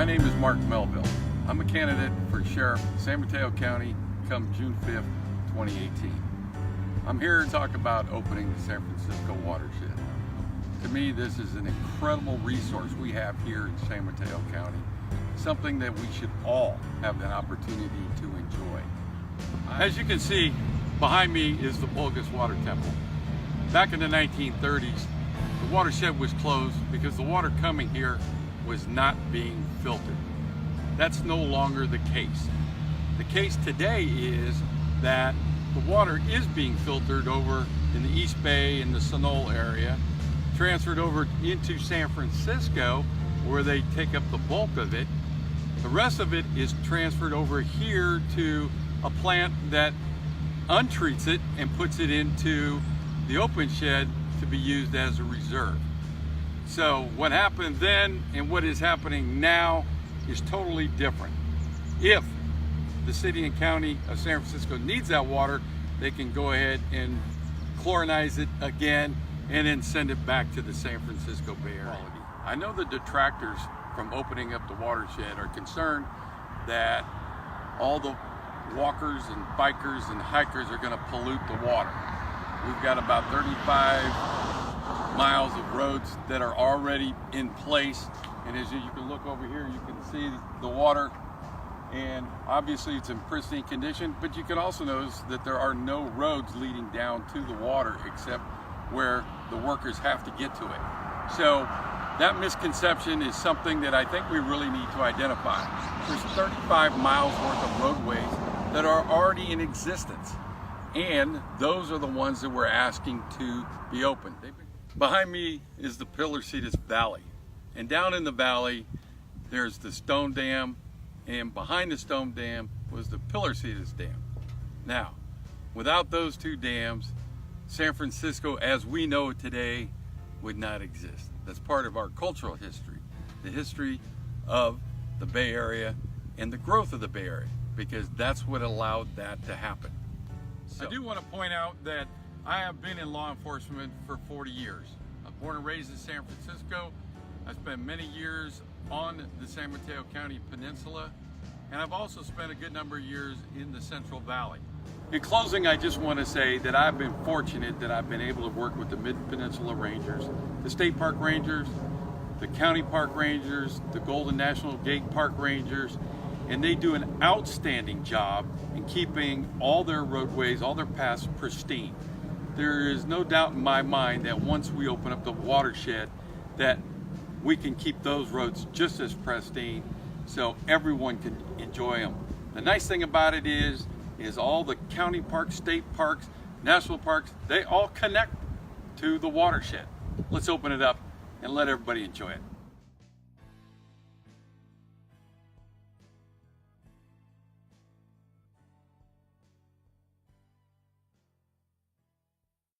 My name is Mark Melville. I'm a candidate for Sheriff of San Mateo County come June 5th, 2018. I'm here to talk about opening the San Francisco Watershed. To me, this is an incredible resource we have here in San Mateo County, something that we should all have an opportunity to enjoy. As you can see, behind me is the Bulgus Water Temple. Back in the 1930s, the watershed was closed because the water coming here was not being filtered. That's no longer the case. The case today is that the water is being filtered over in the East Bay and the Sunol area, transferred over into San Francisco where they take up the bulk of it. The rest of it is transferred over here to a plant that untreats it and puts it into the open shed to be used as a reserve. So what happened then and what is happening now is totally different. If the city and county of San Francisco needs that water, they can go ahead and chlorinize it again and then send it back to the San Francisco Bay Area. I know the detractors from opening up the watershed are concerned that all the walkers and bikers and hikers are going to pollute the water. We've got about 35 miles of roads that are already in place, and as you can look over here, you can see the water, and obviously it's in pristine condition, but you can also notice that there are no roads leading down to the water except where the workers have to get to it. So that misconception is something that I think we really need to identify. There's 35 miles worth of roadways that are already in existence, and those are the ones that we're asking to be opened. Behind me is the Pillar-Cetus Valley, and down in the valley there's the Stone Dam, and behind the Stone Dam was the Pillar-Cetus Dam. Now, without those two dams, San Francisco as we know it today would not exist. That's part of our cultural history, the history of the Bay Area and the growth of the Bay Area, because that's what allowed that to happen. So, I do want to point out that I have been in law enforcement for 40 years. I'm born and raised in San Francisco. I spent many years on the San Mateo County Peninsula, and I've also spent a good number of years in the Central Valley. In closing, I just want to say that I've been fortunate that I've been able to work with the Mid-Peninsula Rangers, the State Park Rangers, the County Park Rangers, the Golden National Gate Park Rangers, and they do an outstanding job in keeping all their roadways, all their paths pristine. There is no doubt in my mind that once we open up the watershed that we can keep those roads just as pristine so everyone can enjoy them. The nice thing about it is all the county parks, state parks, national parks, they all connect to the watershed. Let's open it up and let everybody enjoy it.